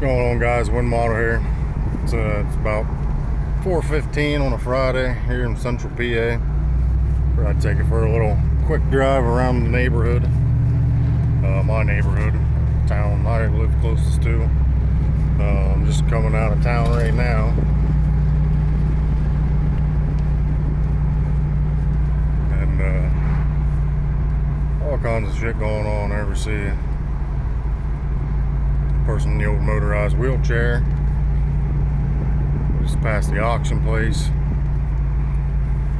Going on, guys? Wind model here. It's about 4:15 on a Friday here in Central PA. I'd take it for a little quick drive around the neighborhood, my neighborhood, town I live closest to. I'm just coming out of town right now, and all kinds of shit going on. I ever see person in the old motorized wheelchair. Just past the auction place.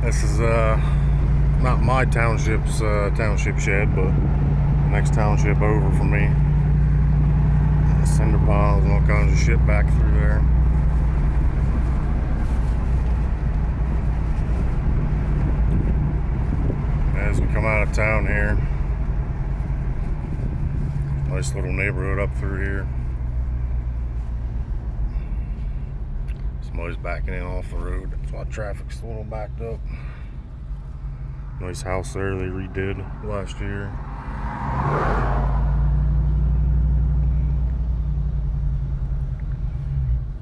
This is not my township's township shed, but the next township over from me. Cinder piles and all kinds of shit back through there. As we come out of town here, nice little neighborhood up through here. Somebody's backing in off the road. That's why traffic's a little backed up. Nice house there they redid last year.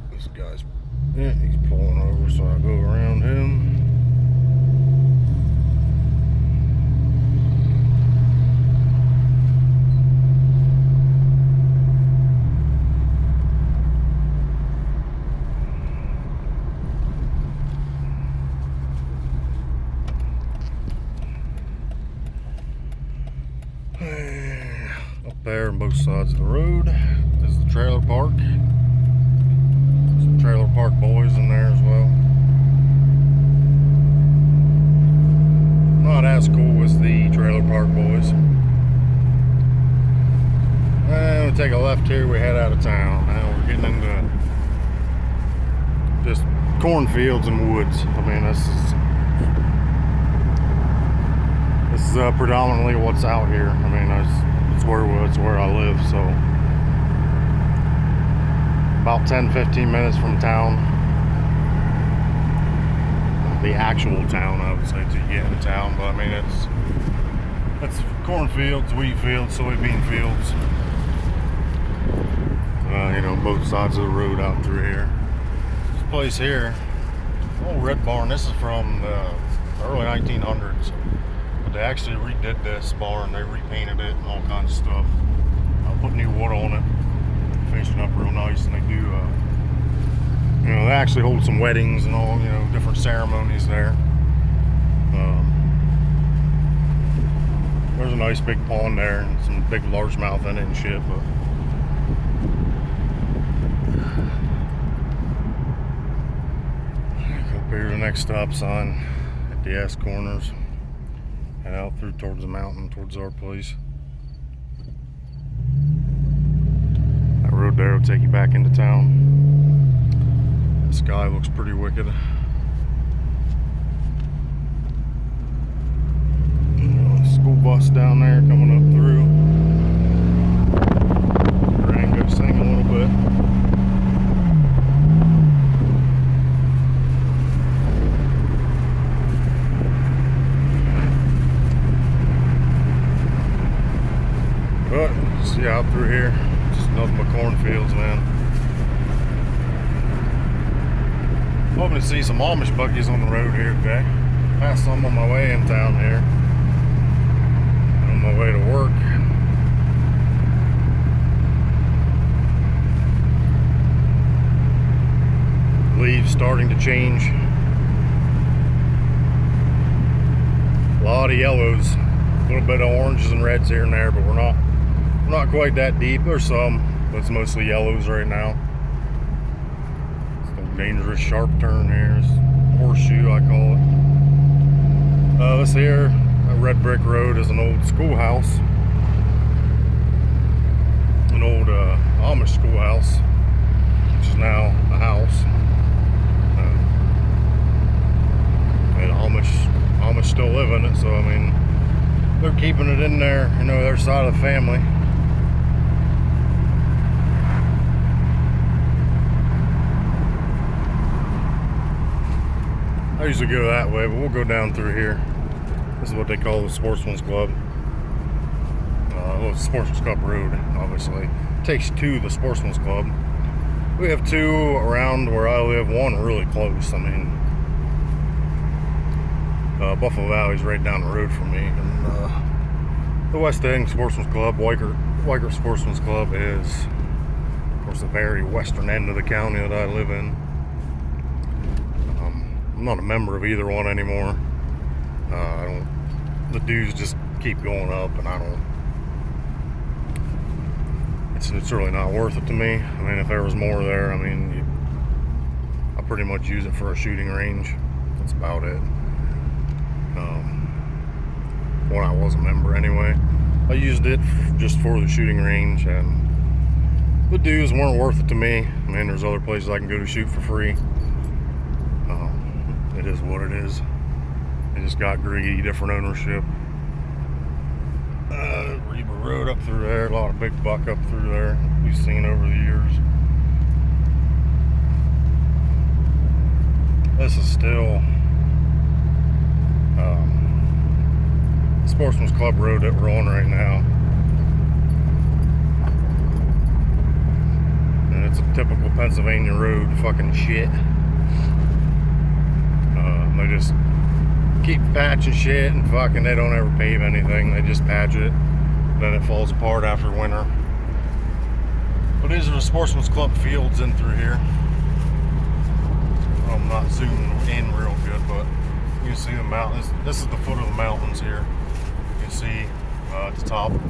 This guy's, he's pulling over, so I go around him. Up there on both sides of the road is the trailer park. Some trailer park boys in there as well. Not as cool as the trailer park boys. And we take a left here, we head out of town. Now we're getting into just cornfields and woods. I mean, this is predominantly what's out here. I mean, it's where I live, so about 10-15 minutes from town, the actual town, I would say, to get into town. But I mean, it's cornfields, wheat fields, soybean fields, both sides of the road out through here. This place here, old Red Barn, this is from the early 1900s. They actually redid this barn. They repainted it and all kinds of stuff. Put new wood on it, finishing up real nice. And they do, they actually hold some weddings and all, different ceremonies there. There's a nice big pond there and some big largemouth in it and shit. But up here, the next stop sign at the S corners. Head out through towards the mountain, towards our place. That road there will take you back into town. The sky looks pretty wicked. School bus down there coming up through. Rain go sing a little bit. But see out through here, just nothing but cornfields, man. Hoping to see some Amish buggies on the road here today. Passed some on my way in town here. On my way to work. Leaves starting to change. A lot of yellows, a little bit of oranges and reds here and there, but we're not quite that deep. There's some, but it's mostly yellows right now. It's a dangerous sharp turn here. It's horseshoe, I call it. This here, a red brick road, is an old schoolhouse. An old Amish schoolhouse, which is now a house. And Amish still live in it, so I mean, they're keeping it in there, their side of the family. I usually go that way, but we'll go down through here. This is what they call the Sportsman's Club. Well, it's Sportsman's Club Road, obviously. It takes you to the Sportsman's Club. We have two around where I live, one really close. I mean, Buffalo Valley's right down the road from me. And the West End Sportsman's Club, Weichert Sportsman's Club, is, of course, the very western end of the county that I live in. I'm not a member of either one anymore. The dues just keep going up, and I don't. It's really not worth it to me. I mean, if there was more there, I mean, I pretty much use it for a shooting range. That's about it. When I was a member anyway, I used it just for the shooting range, and the dues weren't worth it to me. I mean, there's other places I can go to shoot for free. It is what it is. It just got greedy, different ownership. Reba Road up through there, a lot of big buck up through there we've seen over the years. This is still Sportsman's Club Road that we're on right now. And it's a typical Pennsylvania road fucking shit. They just keep patching shit and fucking, they don't ever pave anything. They just patch it, then it falls apart after winter. But these are the Sportsman's Club fields in through here. I'm not zooming in real good, but you can see the mountains. This is the foot of the mountains here. You can see at the top, of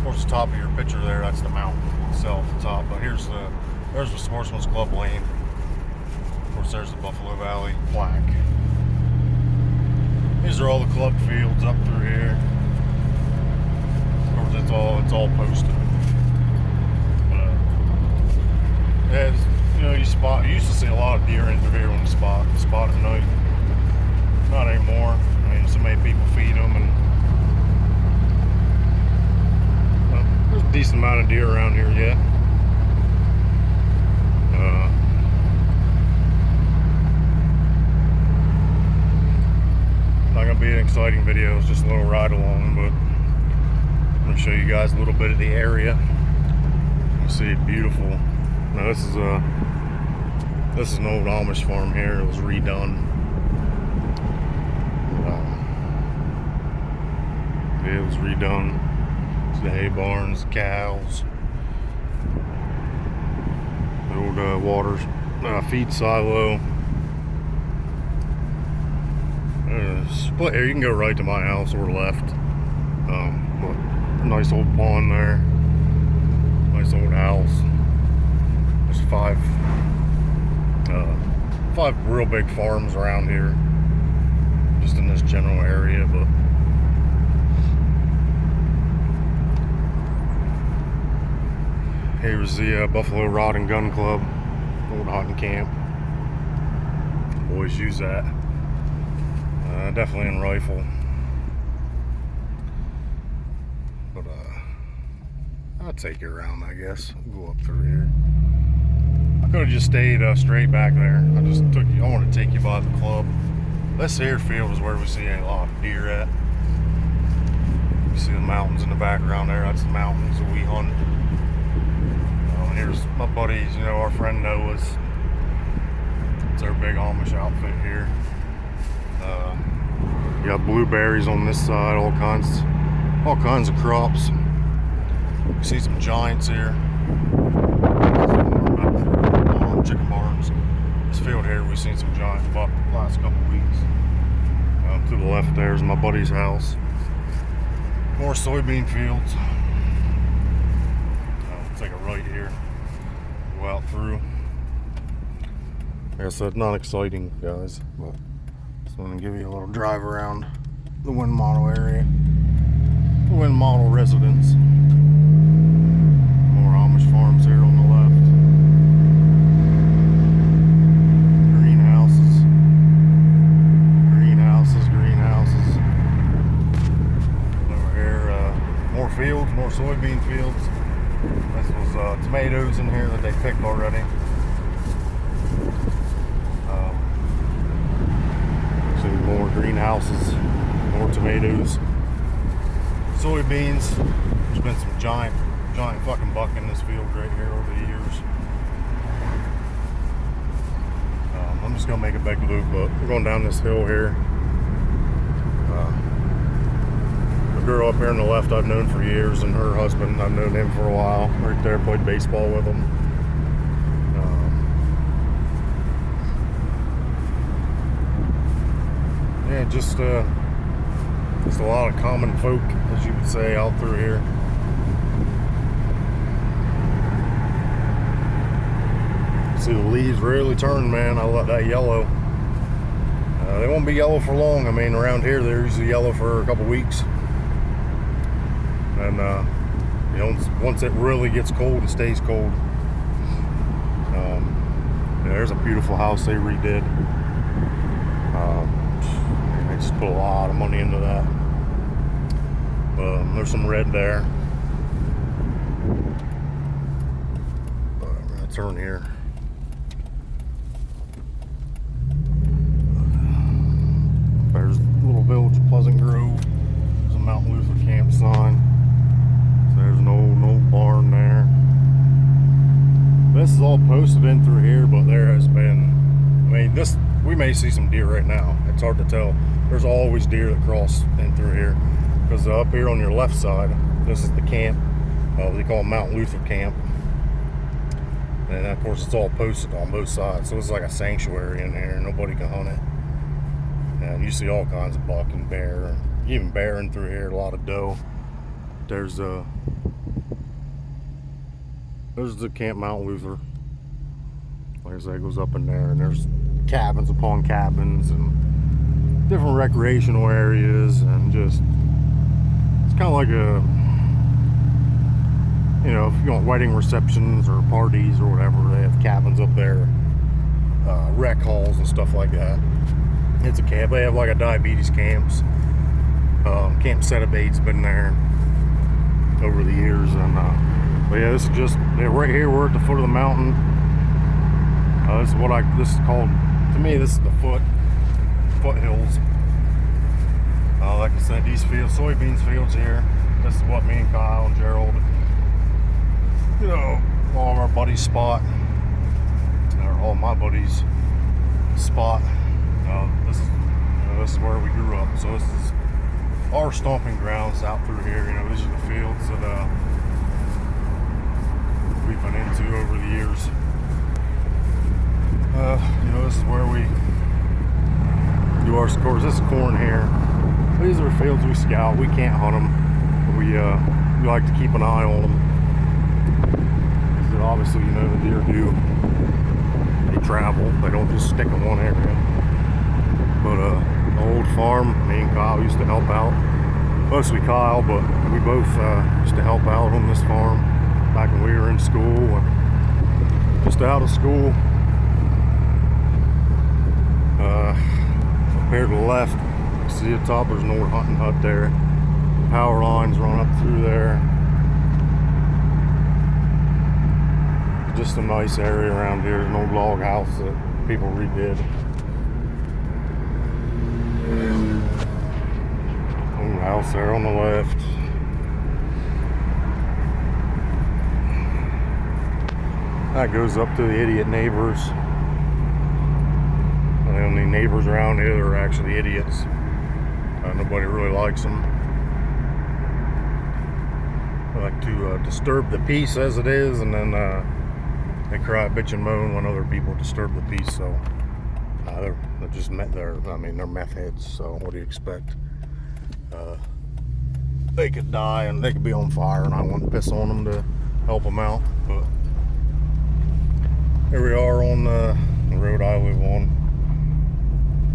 course, the top of your picture there, that's the mountain itself, the top. But there's the Sportsman's Club lane. Of course, there's the Buffalo Valley plaque. These are all the club fields up through here. Of course, it's all posted. Yeah, you used to see a lot of deer in through here when you spot at night. Not anymore. I mean, so many people feed them, and there's a decent amount of deer around here yet. Not gonna be an exciting video, it's just a little ride along, but I'm gonna show you guys a little bit of the area. You see it beautiful. Now this is an old Amish farm here. It was redone. It was redone. It's the hay barns, cows, the old water feed silo. Split here. You can go right to my house or left. But nice old pond there. Nice old house. There's five real big farms around here, just in this general area. But here's the Buffalo Rod and Gun Club, old hunting camp. Always use that. Definitely in rifle. But I'll take you around, I guess. We'll go up through here. I could have just stayed straight back there. I want to take you by the club. This here field is where we see a lot of deer at. You see the mountains in the background there. That's the mountains that we hunt. And here's my buddies, our friend Noah's. It's our big Amish outfit here. You got blueberries on this side, all kinds of crops. You see some giants here. Chicken barns. This field here, we've seen some giant buck the last couple weeks. To the left there's my buddy's house. More soybean fields. Take a right here. Go out through. Like I said, not exciting, guys, but just want to give you a little drive around the wind model area. The wind model residence. More Amish farms here on the left. Greenhouses. Over here, more fields, more soybean fields. This was tomatoes in here that they picked already. So more greenhouses, more tomatoes, soybeans. There's been some giant fucking buck in this field right here over the years. I'm just gonna make a big loop, but we're going down this hill here. The girl up here on the left I've known for years, and her husband, I've known him for a while. Right there, played baseball with him. Yeah, just a lot of common folk, as you would say, out through here. See, the leaves really turn, man. I love that yellow. They won't be yellow for long. I mean, around here they're usually yellow for a couple weeks, and you know, once it really gets cold and stays cold. There's a beautiful house they redid. They just put a lot of money into that. There's some red there. I'm gonna turn here. There's a little village of Pleasant Grove. There's a Mount Luther camp sign. So there's an old barn there. This is all posted in through here, but there has been, I mean, we may see some deer right now. It's hard to tell. There's always deer that cross in through here. Because up here on your left side, this is the camp. They call it Mount Luther Camp. And of course it's all posted on both sides. So it's like a sanctuary in here. Nobody can hunt it. And you see all kinds of buck and bear, even bear in through here, a lot of doe. There's the Camp Mount Luther. Like I said, it goes up in there, and there's cabins upon cabins and different recreational areas, and just, it's kind of like a, you know, if you want wedding receptions or parties or whatever, they have cabins up there, rec halls and stuff like that. It's a camp. They have like a diabetes camps. Camp Setabate's been there over the years, and but yeah, this is just, right here. We're at the foot of the mountain. This is called, to me, this is the foothills. Like I said, these fields, soybeans fields here. This is what me and Kyle and Gerald, you know, all of our buddies' spot, or all my buddies' spot. This is where we grew up, so this is our stomping grounds out through here. You know, these are the fields that we've been into over the years. You know, this is where we do our scores. This is corn here. These are fields we scout. We can't hunt them, but we like to keep an eye on them. Because obviously, you know, the deer they travel. They don't just stick in one area. But the old farm, me and Kyle used to help out. Mostly Kyle, but we both used to help out on this farm back when we were in school and just out of school. Up here to the left, see the top, there's an old hunting hut there. Power lines run up through there. Just a nice area around here. There's an old log house that people redid. Old house there on the left. That goes up to the idiot neighbors. The only neighbors around here that are actually idiots. Nobody really likes them. They like to disturb the peace as it is, and then they cry, bitch, and moan when other people disturb the peace. So they're just they're meth heads. So what do you expect? They could die and they could be on fire, and I wouldn't piss on them to help them out. But here we are on the road I live on.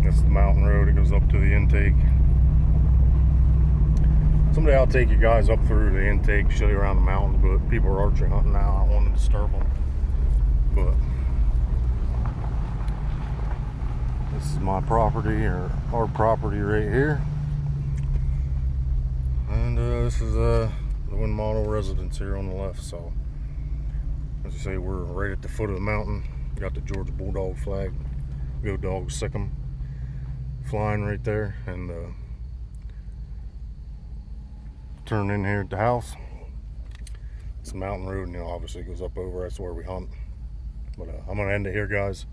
That's the mountain road. It goes up to the intake. Someday I'll take you guys up through the intake, show you around the mountains, but people are archery hunting now. I don't want to disturb them. But this is my property, or our property right here. And this is the Wind Model residence here on the left. So as you say, we're right at the foot of the mountain. We got the Georgia Bulldog flag. Go Dogs, sick 'em, flying right there. And turn in here at the house. It's a mountain road, and obviously it goes up over. That's where we hunt. But I'm gonna end it here, guys.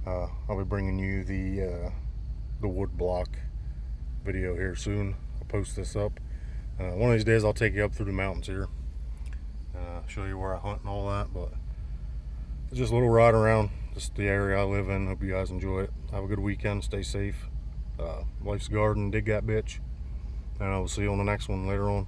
I'll be bringing you the wood block video here soon. I'll post this up. One of these days I'll take you up through the mountains here, show you where I hunt and all that, but it's just a little ride around just the area I live in. Hope you guys enjoy it. Have a good weekend. Stay safe. Life's garden. Dig that bitch. And I will see you on the next one later on.